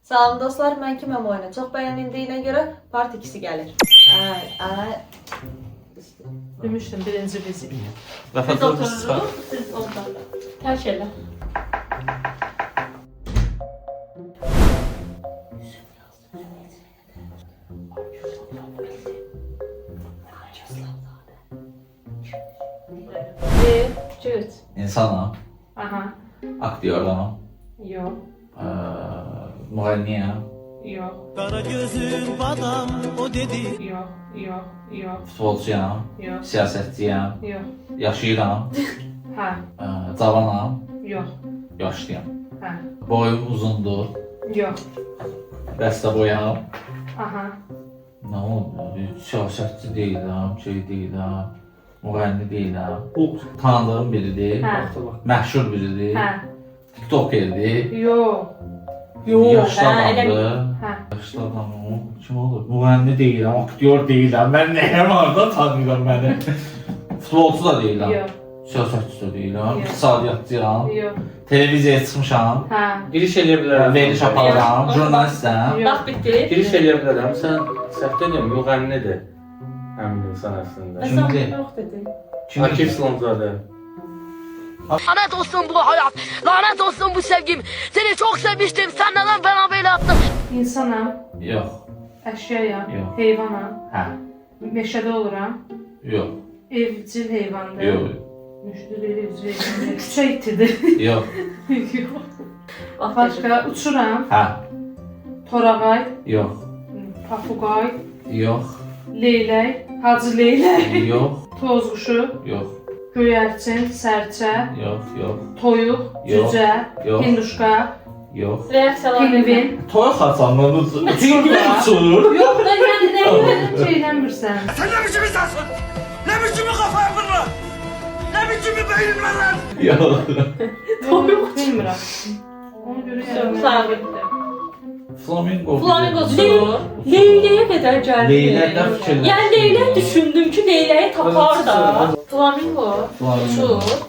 Salam dostlar, mən kiməm oyunu çox bəyənildiyinə görə part 2-si gəlir. Demişdim birinci bizi. Biz otururuq, siz onlarla. Tərk elə. Bir, üç. İnsanım, Aha. aktyoram, Yox, müğənniyəm, yox, Kara gözün badam o dedi. yox, yox, yox, futbolçuyam, yox, siyasətçiyəm, yox. yaşayıram, Hə, cavanam, yox, yaşlıyam. hə, Boyum uzundur, yox. dəstə boyam. Aha. Nə oldu? Siyasətçi deyiləm, şey deyiləm, müğənni deyiləm. Bu tanıdığım biridir, Hə, məşhur biridir, hə, tiktokerdir, yox. yaşlı elə adamdır. Hə. Yaşlı adamım, kim olur? Müğənni deyiləm, aktyor deyiləm, mən nəyəm arada tanıyıram məni. Futbolçu da deyiləm, Yox, siyasətçi də deyiləm, Yox. iqtisadiyyatçıyam, yox. televiziyaya çıxmışam, Hə. Giriş eləyə bilərəm. veriliş aparıram, jurnalistəm. Yox. Bax, bitti. Giriş eləyə bilərəm. Sən səhv deyirəm, müğənnidir. Həmin insan əslində. Kimdir? Yox dedi. Akif Slomzadə. Lanet olsun bu hayat, lanet olsun bu sevgim. Seni çok sevmiştim, sen neden bana böyle yaptın? İnsanam, Yox, əşyayam, Yox. heyvanam, hə, meşədə oluram, yox, evcil heyvandır. yox, Müştəri evcil heyvandır. Küçə itidir. yox, Yox. Başqa, uçuram, hə, torağay, yox, papuqay, yox, leylək, hacı leylək, yox, toz quşu, yox, göyərçin, sərçə, yox, yox, toyuq, Yox. cücə, Yox. hinduşka, yox. Reaksiyalar pingvin. Toy xaçandan uçur da uçur. Yox da yəni nə şeylənmirsən. Sen ne biçim insansın? Ne biçim bir kafa yapın lan? Ne biçim bir beyin var lan? Yox. Toyuq bilmirəm. Ona görə yəni. Sabitdir. Flamingo. Flamingosu. Leyləyə qədər gəldi. Leyləkdən fikirləşdim. Yəni leylək düşündüm ki, leyləyi tapar da. Flamingo. Flamingo. Uçur.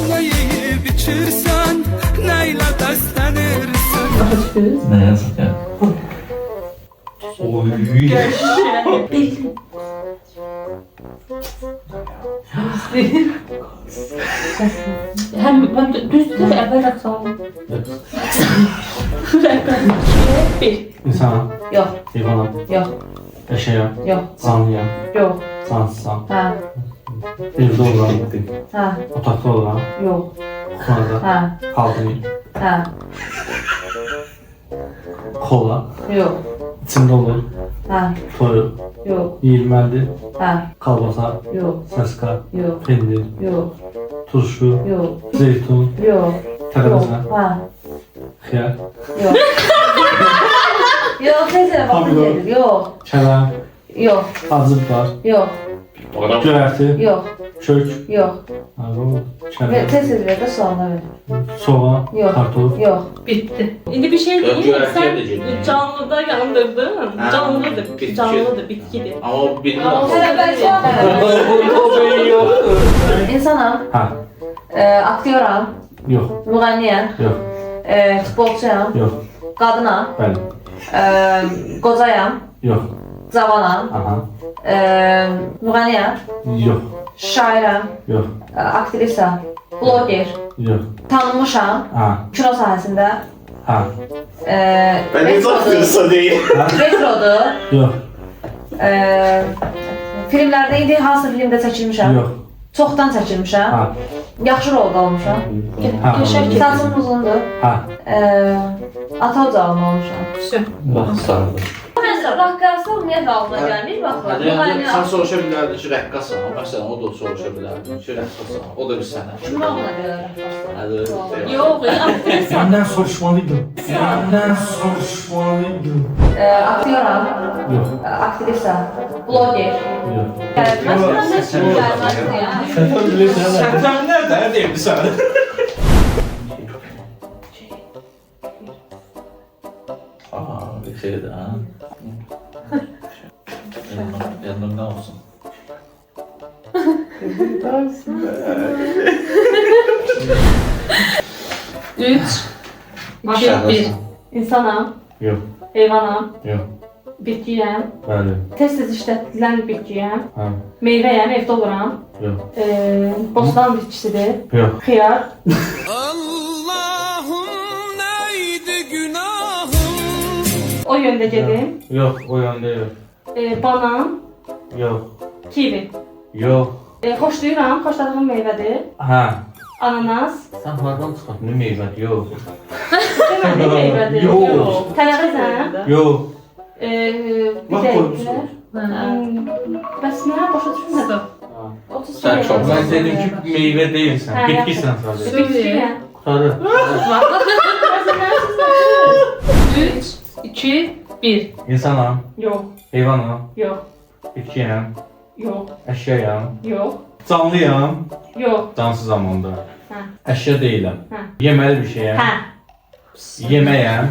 Ne yiyip içirsen, neyle beslenirsen. Nə yazıqdır? Oy. Həm düzdür, əvvəl rəqsamı. Rəqam 1. İnsanım, Yox, heyvanım, yox, eşeğim, yox, canlıyım, yox. cansızam. Hə, Evdə oluram, hə, otaqda oluram, yox, kuxanada, hə, kaldırayım, hə, kola, yox, içində olur, hə, toyuq, yox, yiyilməlidir, hə, kalbasa, yox, səska, yox, pendir, yox, turşu, yox, zeytun, yox, tərəvəzə, hə, xiyar, yox. Yox, tezə vaxtı Pomidor. gedir, yox, kələm, yox, acı biber, yox, göyərti, yox, kök, yox. Ver, kələm, tez ver də sualına ver. soğan, Yox, kartof, yox. Bitdi. İndi bir şey deyim, Göyərtiyə sən də gedir. canlıda yandırdın. Hə, Canlıdır, bitki. canlıdır, bitkidir. Amma o bilmir Ama axı. sen ben sual İnsanam, hə, aktyoram, yox, müğənniyəm, yox, futbolçuyam, yox, qadınam, bəli, qocayam, yox, cavanam, aha, müğənniyəm, yox, şairəm, yox, aktrisa, bloger, yox, tanınmışam ha, kino sahəsində. ha, deyil. Retrodur. yox, Filmlərdə indi hansı filmdə çəkilmişəm? yox, Çoxdan çəkilmişəm. ha, Yaxşı rolda olmuşam. ha, Saçım uzundur. ha, Ata ocağında olmuşam. Bax, sarılır. Mesela raqqası ümumiyyətlə ağlına gəlmir. Bax, Hadi, müğənni sən soruşa bilərdin ki, rəqqasan. Məsələn, o da soruşa bilərdi ki, rəqqasan. O da bir sənə. kimin ağlına gəlir rəqqaslar? Hadi. Yox, aktrisa. Səndən soruşmalıydım. Səndən soruşmalıydım. Aktyoram, Yox, aktrisa, bloger. yox. Məsələn, nə kimi gəlməzdi yəni? Sən nədə deyildi sən? Aha, bir şeydi ha. Yanımdan olsun. 3, 2, 1. İnsanam, Yox. Heyvanam. Yox. Bitkiyəm. Bəli. Tez-tez işlədilən bir bitkiyəm. Hə. Meyvəyəm, evdə oluram. Yox. Bostan bitkisidir. Yox. Xiyar. Allah'ım neydi günahım? O yöndə gedim. Yox, o yöndə yox. Banan. Yox. Kivi. Yox. Xoşlayıram, xoşladığım meyvədir. Hə. Ananas. Sən hardan çıxardın? Nə meyvədir? Yox. Deməli meyvədir. Yox. Tərəvəzəm. Yox. Bir Bax, dəqiqə. Hə. Bəs mənə başa düşmədin. 30 Sən çox. saniye. Mən dedim ki, meyvə deyilsən. Hə, Bitkisən sadəcə. Bitkiyəm. Qutarı. 3, 2, 1. İnsanam. Yox, Heyvanam. yox, Bitkiyəm. yox, Əşyayam. yox, Canlıyam. yox. Cansızam onda. Hə. Əşya deyiləm. Hə. Yeməli bir şeyəm. Hə. Yeməyəm.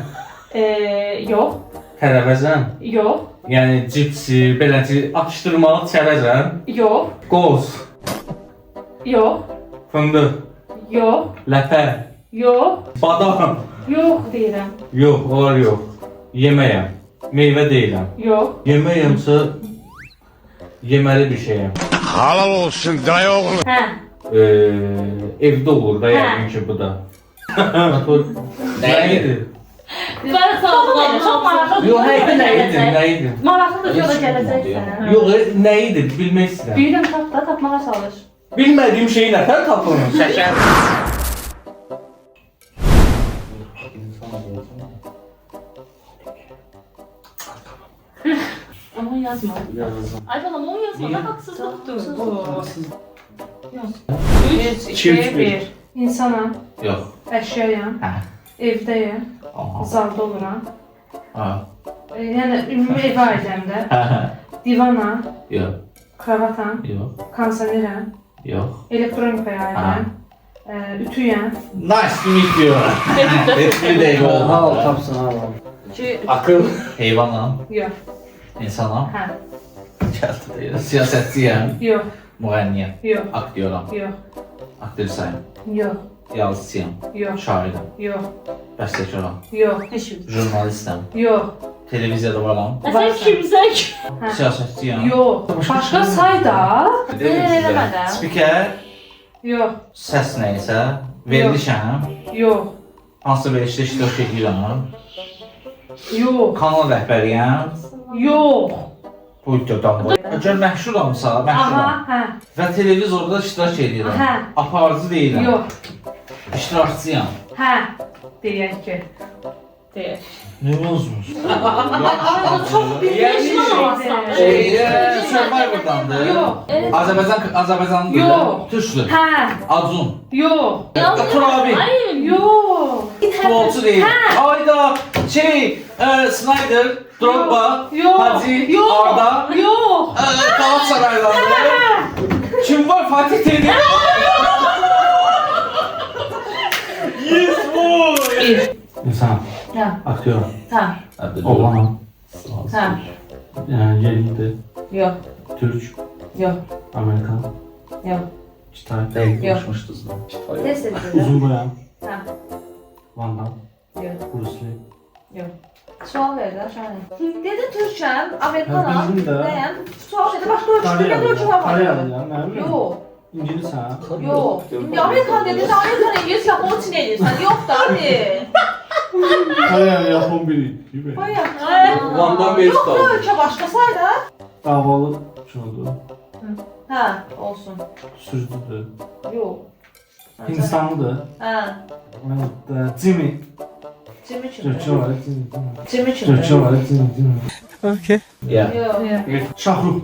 Yox, Tərəvəzəm. yox, Yəni cipsi, beləci atışdırmalı çərəzəm. yox, Qoz. yox, Fındıq. yox, Ləpə. yox, Badam. yox deyirəm. Yox, onlar yox. Yeməyəm. Meyvə deyiləm. Yox, Yeməyəmsə yeməli bir şeyəm. Halal olsun dayı oğlu. hə. Evdə olur da Hə. yəqin ki bu da. Nə idi? Mən sağ olun, çox maraqlı. Yox, həqiqətən nə idi? Nə idi? Maraqlıdır, yola gələcəksən. Yox, nə idi? Bilmək istəyirəm. Büyüdüm, tap da, tapmağa çalış. Bilmədiyim şeyi nətər tapırım? Şəkər. Onu yazma. Yazılsın. Ay bana onu yazma, da haksızlıktır bu. 3, 2, 2, 1. İnsanam, Yox. əşyayam, Hə. evdəyim, Aha. zalda oluram. Ha. Yəni ümumi evə ailəmdə. Hə, hə. Divana, Yox. kravatam, Yox. kondisioneram, Yox. elektronikaya ailəm, ütüyəm. Nice to meet you. Etli deyil oldu. Hal tapsın hal. Akıl. Heyvanam. Yox, İnsanam. hə, Gəldi deyil. Siyasətçiyəm. yox, Müğənniyəm. yox, Aktyoram. yox, Aktrisayım. yox, Yazıçıyam. yox, Şairim. yox, Bəstəkaram. yox, Jurnalistəm. yox, Televiziyada varam. Sən kimsən ki? Siyasətçiyəm. Yox, başqa say da. Eləmədən. Spiker. Yox, Səs nəysə. Verilişəm. yox, Hansı verilişdə iştirak edirəm. yox, Kanal rəhbəriyəm. yox. Bu videodan bu. Əgər məşhuramsa, Aha, məşhuram. hə, Və televizorda iştirak edirəm. Hə. Aparıcı deyiləm. yox, İştirakçıyam. hə. Deyək ki. Deyək. Ne olmuş? Çox bilmiş olmasan. Survivor'dandır. Yox. Azərbaycanlı Yox. Türkçü. Hə, Acun. yox, Turabi. yox. Futbolçu değil. Ayda Snyder, Drogba, Yox. Hacı, Yox. Arda, Yox. Galatasaray'dan. Kim var? Fatih Terim. Yes boy. İnsan. Hə. Aktyoram. Hə. Oğlanam. Hə. Yəni yerlidir. Yox. Türk. Yox. Amerikan. Yox. Kitay. Yox. Tez. Tez Uzun boyam. Hə. Van Damme. Yox. Bruce Lee. Yox. Sual ver də Şahin. Dedi Türkçəm, Amerikanam, Hə, bildim də. nəyəm? Sual dedi, başqa ölçüdə nə ölçü var? Koreyalıyan, nə bilim. Yox. İngilizsən. Yox. İndi Amerikan dedi, Amerikan, İngiliz, Yapon, Çin edirsən. Yox da, hadi. Koreyalı, Yapon biri. Gibi. Bayağı. Van'dan beri Yox da qaldı. ölçə başqa sayda. Davalı şey oldu. Hə, olsun. Sürücüdür. Yox. Hindistanlıdır. Hə. Jimmy. Jimmy kimdir? Türkçe var. Jimmy kimdir? Türkçe var. Jimmy. Ya. Yox. Şahruk.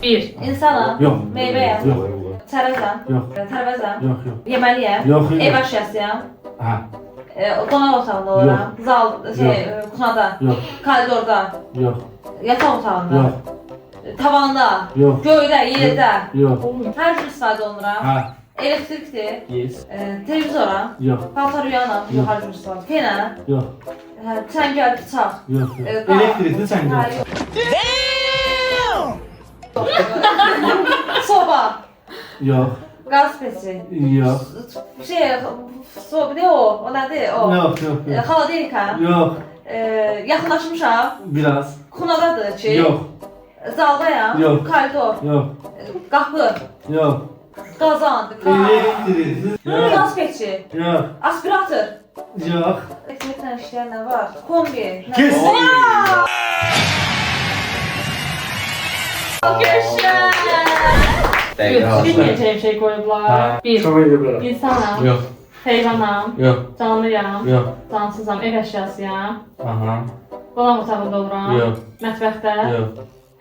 1. İnsanam. Yok. Meyvəyəm. Yok. Tərəzəm. Yok. Tərəvəzəm. Yok yok. Yeməliyəm. Yok yok. Ev əşyasıyam. Ha. Qonaq otağında oluram. Zal, kuxnada, Yok. koridorda, Yok. yataq otağında, Yok. tavanda, Yok. göydə, yerdə. Yok. Hər cür istifadə oluram. Ha. Elektrikdir, Yes. televizora, Yok. paltar yuyanam, Yox. hər cür istifadə. Penə, Yok. çəngəl, bıçaq. Yok yok. qaz. Elektrikli sen Hə, gel. yox. Soba, Yok. Qaz peçi. Yox. Şey, soğuk ne o? O nədir? O. Yox, yox, yox. Xaladelika. Yox. Yaxınlaşmışam. Biraz. Xunadadır ki. Yox. Zaldayam. Yox. Koridor. Yox. Qapı. Yox. Qazan. Elektrik. Yox. Qaz peçi. Yox. Aspirator. Yox. Elektriklə işləyən nə var? Kombi. Kes. Bilmeyeceğim şey koydular. Bir. Çok iyi bura. İnsanım. Yox, Heyvanam. yox, Canlıyam. yox. Cansızam. Ev əşyasıyam. Aha, Qonaq otağında oluram. yox, Mətbəxdə. yox.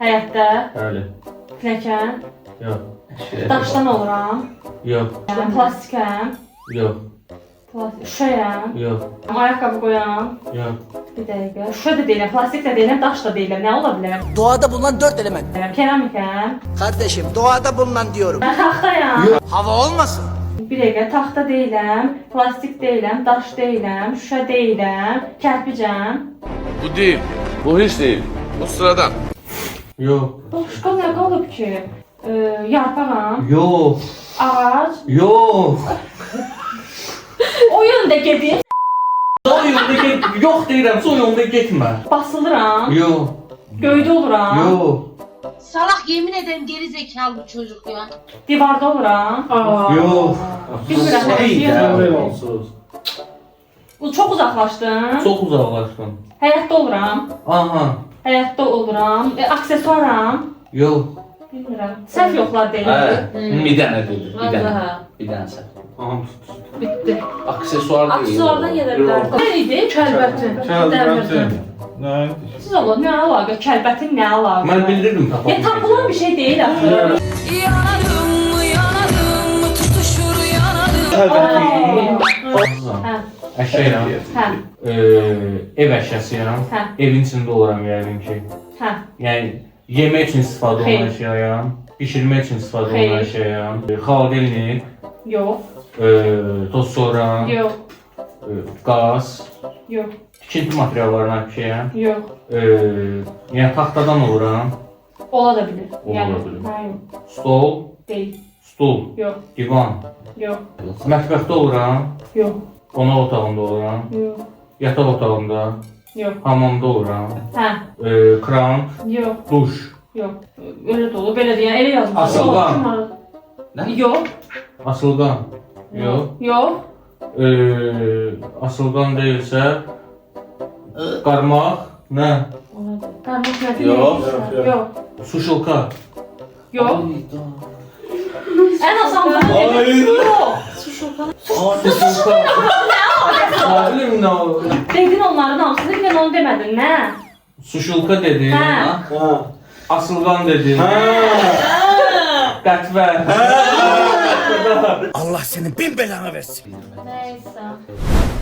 Həyətdə. Bəli. Piləkən. Yox. Daşdan oluram. Yox, Plastikəm. yox, Şüşəyəm. yox, Ayaqqabı qoyam. yox. Bir dəqiqə. Şüşə də deyiləm, plastik də deyiləm, daş da deyiləm. Nə ola bilər? Doğada bulunan 4 element. Keramikəm. Kardeşim doğada bulunan diyorum. Mən taxtayam. Hava olmasın. Bir dəqiqə, taxta deyiləm, plastik deyiləm, daş deyiləm, şüşə deyiləm, kərpicəm. Bu değil. Bu hiç değil. Bu sıradan. Yox, Başqa nə qalıb ki? Yarpağam, yox, ağac. yox. O yöndə gedim, O yolda get, yox deyirəm, o yolda getmə. basılıram, Yox, göydə oluram, yox, Salak yemin ederim geri zekalı bu çocuk ya. divarda oluram. yox. Bilmirəm, Şey də, Böyle olsun. Çox uzaqlaşdım. Çox uzaqlaşdın. Həyatda oluram, Aha, həyatda oluram, aksesuaram. yox. Bilmirəm, səhv yoxlar deyil. Bir dənə dedim, bir dənə. Vallahi. Bir dənə səhv. Aha. Bitdi. Aksesuar deyil. Aksesuardan gedə bilər. Nə idi? Kəlbətin. Dəmirdən. Nə? Siz olun, nə əlaqə? Kəlbətin nə əlaqə? Mən bildirdim tapam. Ya tapılan bir şey deyil axı. Hə, Əşyayam. hə, Ev əşyasıyam. hə, Evin içində oluram yəqin ki. hə. Yəni yemək üçün istifadə Xeyr. olunan əşyayam. Bişirmək üçün istifadə Xeyr. olunan əşyayam. Xaladelnik, Yox, toz soğan, yox, qaz, yox, tikinti materiallarından bir şeyəm. yox. Yəni taxtadan oluram. Ola da bilir. Ola Yəni, da bilir. hə, yox, Stol, deyil. stul, Yox, divan. yox, Mətbəxdə oluram. yox, Qonaq otağında oluram. yox, Yataq otağında, yox. hamamda oluram. Hə, Kran, yox, duş. yox. Öyle də olur, belə deyən, elə yazmış. Asılqan. Nə? Yox, Asılqan. Yox. yox. Asılqan deyilsə qarmaq, nə? Qarmaq nədir? Yox, Yox, Suşulka. yox. Ən asan bu. Yox. Suşulka. Nə bilim nə o? Dedin onların hamısını, bir dənə onu demədin, nə? Suşulka dedin. Hə. Asılqan dedin. Qətvə. Allah senin bin belanı versin. Nəysə.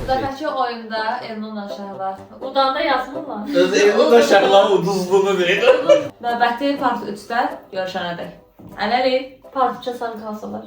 Budakəçi oyunda Elnunla Şəhla. Udanda yazmırlar. Öz evində də şəhla uduzluğunu deyir. Növbəti part 3-də görüşənədək. Ələli. Parça sarı kalsalar.